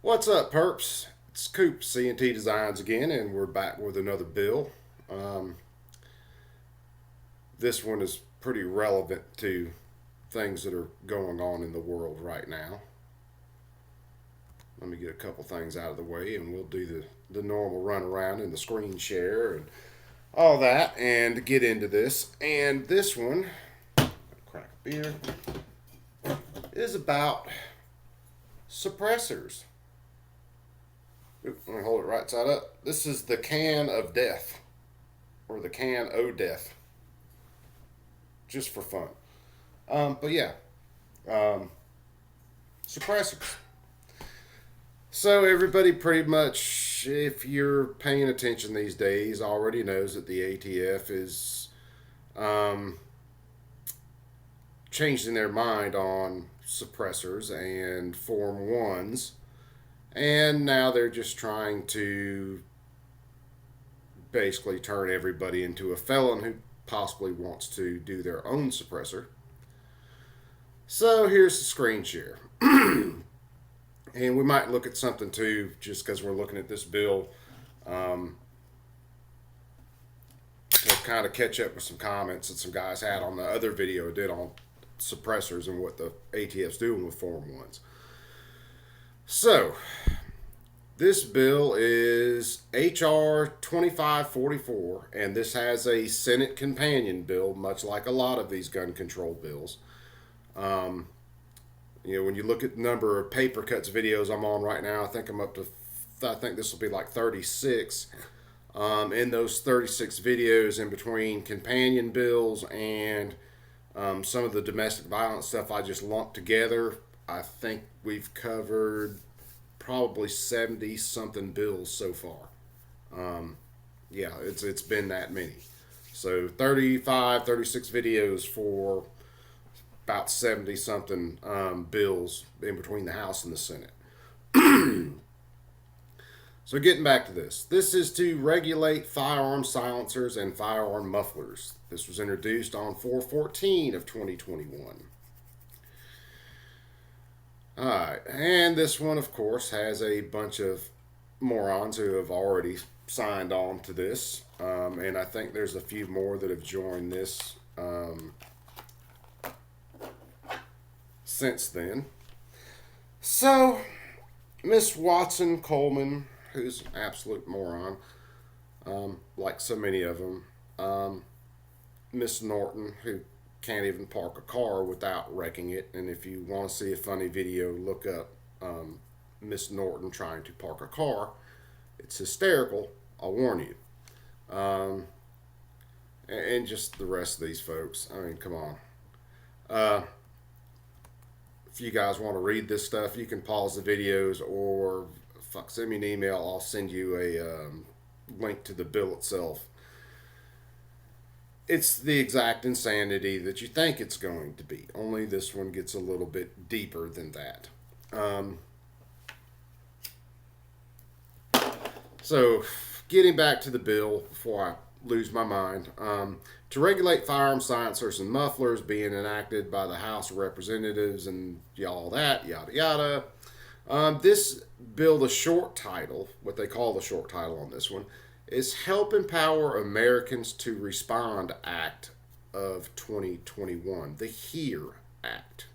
What's up, perps? It's Coop C&T Designs again, and we're back with another bill. Um, this one is pretty relevant to things that are going on in the world right now. Let me get a couple things out of the way, and we'll do the normal run around and the screen share and all that, and get into this. And this one, crack a beer, is about suppressors. Oop, let me hold it right side up. This is the can of death, or the can o death, just for fun. But yeah, um, suppressors. So everybody pretty much, if you're paying attention these days, already knows that the ATF is um, changing their mind on suppressors and Form 1s. And now they're just trying to basically turn everybody into a felon who possibly wants to do their own suppressor. So here's the screen share. And we might look at something too, just because we're looking at this bill, um, to kind of catch up with some comments that some guys had on the other video I did on suppressors and what the ATF's doing with Form 1s. So, this bill is H.R. 2544, and this has a Senate companion bill, much like a lot of these gun control bills. Um, when you look at the number of paper cuts videos I'm on right now, I think I'm up to, I think this will be like 36. In those 36 videos, in between companion bills and some of the domestic violence stuff I just lumped together, I think we've covered probably 70 something bills so far. Yeah, it's been that many. So 35, 36 videos for about 70 something bills in between the House and the Senate. So getting back to this, this is to regulate firearm silencers and firearm mufflers. This was introduced on 4/14 of 2021. All right, and this one, of course, has a bunch of morons who have already signed on to this, and I think there's a few more that have joined this since then. So, Miss Watson Coleman, who's an absolute moron, like so many of them. Miss Norton, who can't even park a car without wrecking it. And if you want to see a funny video, look up Miss Norton trying to park a car. It's hysterical, I'll warn you. Um, and just the rest of these folks. I mean, come on. Uh, if you guys want to read this stuff, you can pause the videos or send me an email. I'll send you a link to the bill itself. It's the exact insanity that you think it's going to be. Only this one gets a little bit deeper than that. Um, so, getting back to the bill before I lose my mind, to regulate firearm silencers and mufflers being enacted by the House of Representatives and all that, yada yada. This bill, the short title, what they call the short title on this one, is Help Empower Americans to Respond Act of 2021, the HERE Act.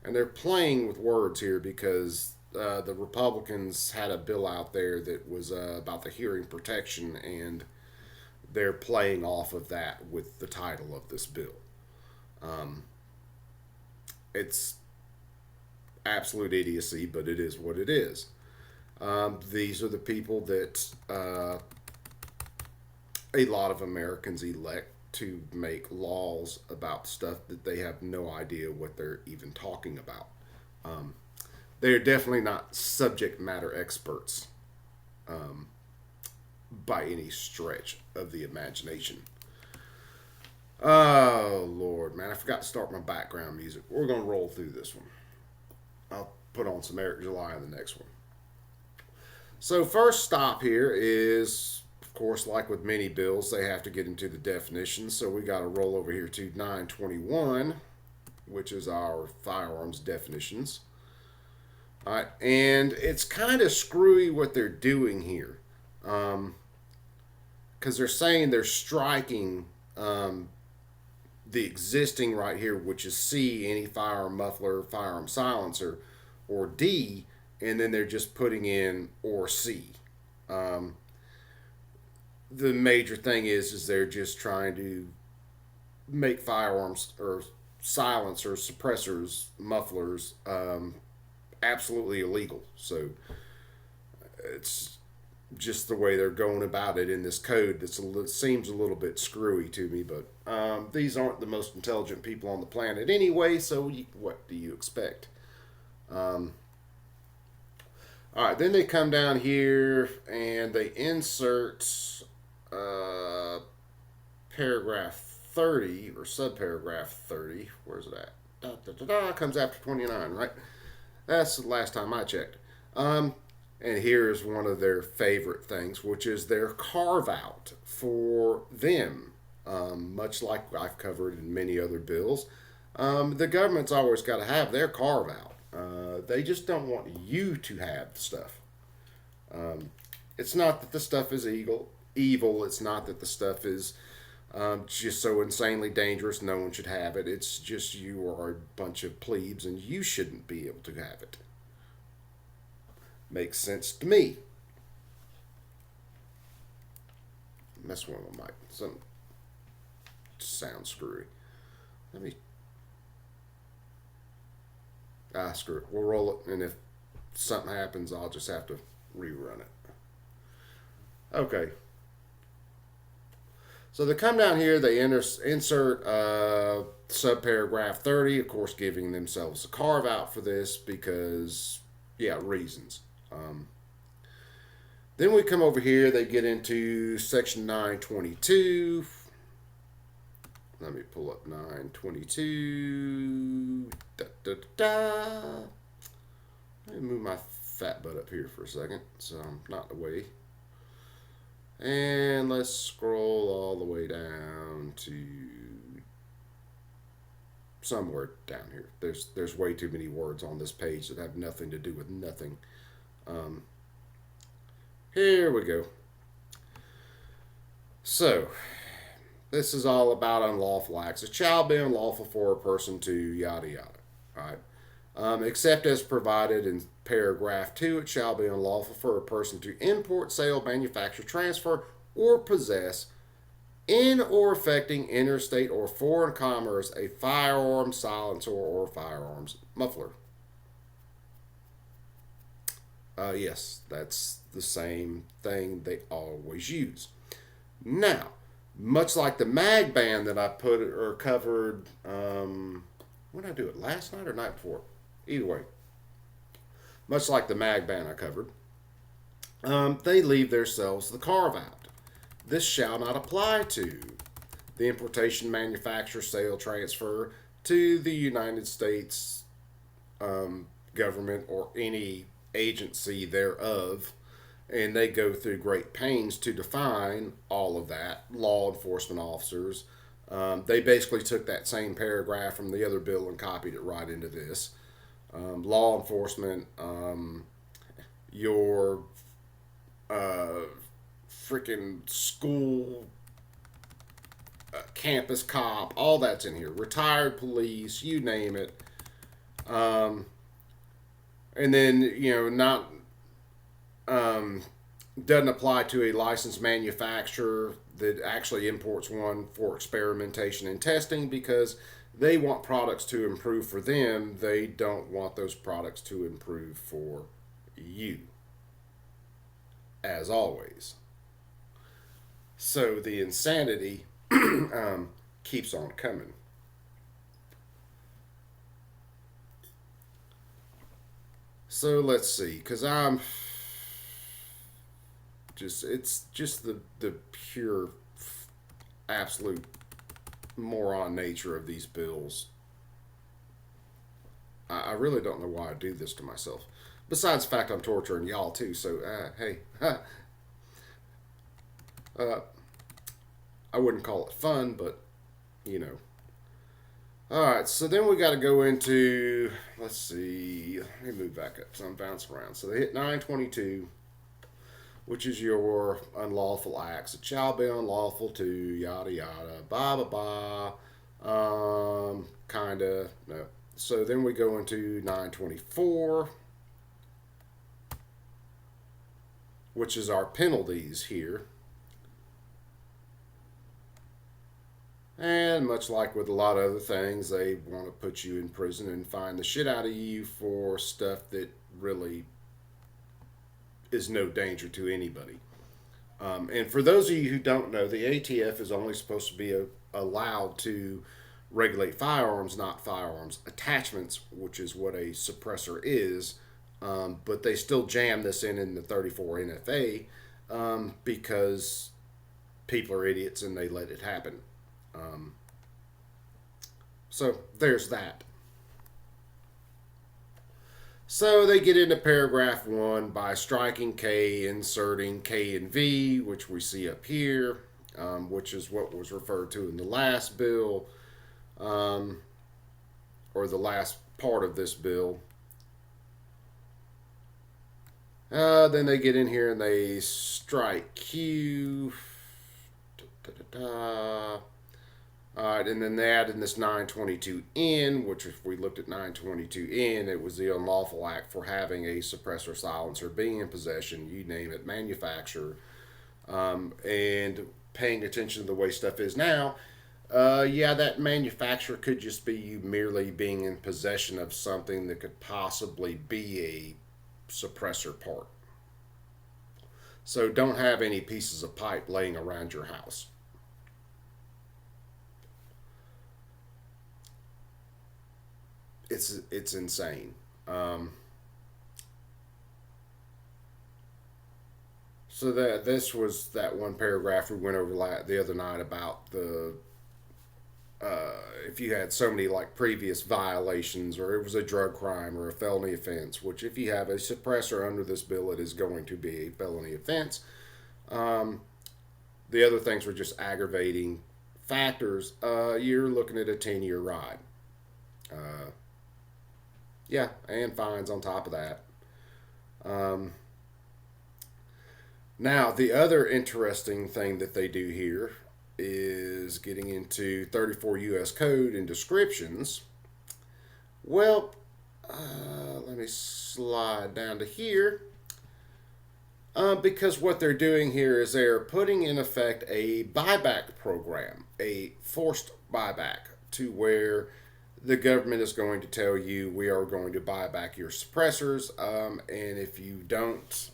And they're playing with words here because the Republicans had a bill out there that was about the hearing protection, and they're playing off of that with the title of this bill. It's absolute idiocy, but it is what it is. These are the people that a lot of Americans elect to make laws about stuff that they have no idea what they're even talking about. Um, they're definitely not subject matter experts um, by any stretch of the imagination. Oh, Lord, man, I forgot to start my background music. We're going to roll through this one. I'll put on some Eric July in the next one. So, first stop here is, of course, like with many bills, they have to get into the definitions. So, we got to roll over here to 921, which is our firearms definitions. All right, and it's kind of screwy what they're doing here, because they're saying they're striking the existing right here, which is C, any firearm muffler, firearm silencer, or D, and then they're just putting in or C. Um, the major thing is they're just trying to make firearms or silencers, suppressors, mufflers absolutely illegal. So it's just the way they're going about it in this code that seems a little bit screwy to me. But these aren't the most intelligent people on the planet anyway, so what do you expect? All right, then they come down here and they insert uh, paragraph 30 or subparagraph 30. Where's it at? Da, da, da, da, comes after 29, right? That's the last time I checked. And here's one of their favorite things, which is their carve out for them. Much like I've covered in many other bills, the government's always got to have their carve out. They just don't want you to have the stuff. It's not that the stuff is evil. It's not that the stuff is just so insanely dangerous no one should have it. It's just you are a bunch of plebes and you shouldn't be able to have it. Makes sense to me. Mess one of my mic. Some sounds screwy. Let me. Screw it. We'll roll it, and if something happens, I'll just have to rerun it. Okay. So they come down here, they insert subparagraph 30, of course, giving themselves a carve out for this because, yeah, reasons. Then we come over here, they get into section 922. Let me pull up 922. Da, da, da. Let me move my fat butt up here for a second so I'm not in the way. And let's scroll all the way down to somewhere down here. There's way too many words on this page that have nothing to do with nothing. Here we go. So, this is all about unlawful acts. It shall be unlawful for a person to yada yada. All right. Except as provided in paragraph 2, it shall be unlawful for a person to import, sell, manufacture, transfer, or possess in or affecting interstate or foreign commerce a firearm, silencer, or firearms muffler. Yes, that's the same thing they always use. Now, much like the mag ban that I put or covered, when did I do it? Last night or night before? Either way, much like the mag ban I covered, they leave themselves the carve out. This shall not apply to the importation, manufacture, sale, transfer to the United States government or any agency thereof. And they go through great pains to define all of that. Law enforcement officers. They basically took that same paragraph from the other bill and copied it right into this. Law enforcement, your freaking school campus cop, all that's in here. Retired police, you name it. And then, not doesn't apply to a licensed manufacturer that actually imports one for experimentation and testing because they want products to improve for them. They don't want those products to improve for you, as always. So the insanity keeps on coming. So let's see, because it's just the pure absolute moron nature of these bills. I really don't know why I do this to myself. Besides the fact I'm torturing y'all too, so hey, I wouldn't call it fun, but you know, All right, so then we got to go into, let's see, let me move back up so I'm bouncing around. So they hit 922, which is your unlawful acts. It shall be unlawful to, yada yada, blah blah blah. Kind of, no. So then we go into 924, which is our penalties here. And much like with a lot of other things, they want to put you in prison and fine the shit out of you for stuff that really is no danger to anybody. And for those of you who don't know, the ATF is only supposed to be allowed to regulate firearms, not firearms attachments, which is what a suppressor is. But they still jam this in the 34 NFA because people are idiots and they let it happen. So there's that. So they get into paragraph 1 by striking K, inserting K and V, which we see up here, which is what was referred to in the last bill, or the last part of this bill. Then they get in here and they strike Q. Alright, and then they add in this 922N, which if we looked at 922N, it was the unlawful act for having a suppressor silencer, being in possession, you name it, manufacturer, and paying attention to the way stuff is now. Yeah, that manufacturer could just be you merely being in possession of something that could possibly be a suppressor part. So don't have any pieces of pipe laying around your house. It's insane. So that this was that one paragraph we went over the other night about the if you had so many like previous violations or it was a drug crime or a felony offense, which if you have a suppressor under this bill, it is going to be a felony offense. The other things were just aggravating factors. You're looking at a 10-year ride. Yeah, and fines on top of that. Um, Now, the other interesting thing that they do here is getting into 34 U.S. Code and descriptions. Well, let me slide down to here. Because what they're doing here is they're putting in effect a buyback program, a forced buyback, to where the government is going to tell you we are going to buy back your suppressors, and if you don't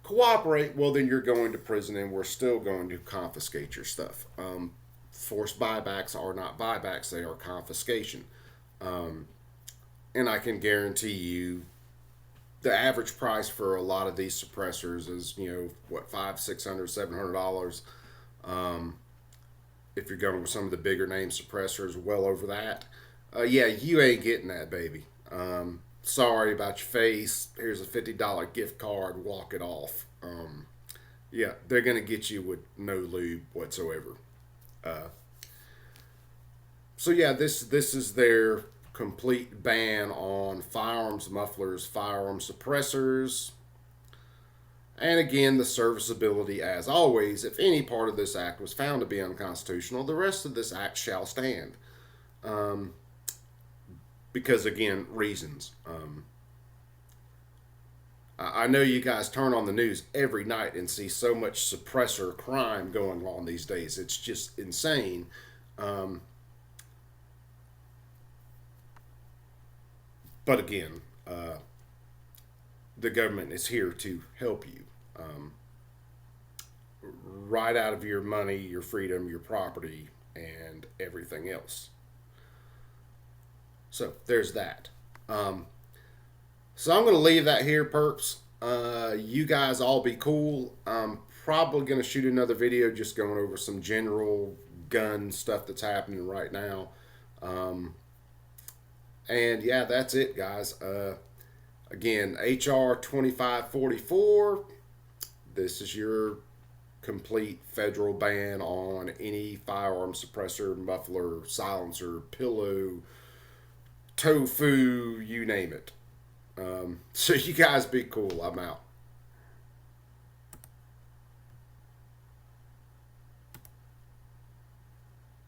cooperate, well, then you're going to prison and we're still going to confiscate your stuff. Forced buybacks are not buybacks, they are confiscation. And I can guarantee you the average price for a lot of these suppressors is, what, $500, $600, $700. If you're going with some of the bigger name suppressors, well over that. Yeah, you ain't getting that, baby. Sorry about your face. Here's a $50 gift card. Walk it off. Yeah, they're gonna get you with no lube whatsoever. Uh, so yeah, this is their complete ban on firearms mufflers, firearm suppressors, and again the serviceability. As always, if any part of this act was found to be unconstitutional, the rest of this act shall stand. Because again, reasons. I know you guys turn on the news every night and see so much suppressor crime going on these days. It's just insane. But again, the government is here to help you. Right out of your money, your freedom, your property, and everything else. So there's that. So I'm going to leave that here, perps. You guys all be cool. I'm probably going to shoot another video just going over some general gun stuff that's happening right now. And yeah, that's it, guys. Again, HR 2544. This is your complete federal ban on any firearm suppressor, muffler, silencer, pillow, tofu, you name it. So you guys be cool. I'm out.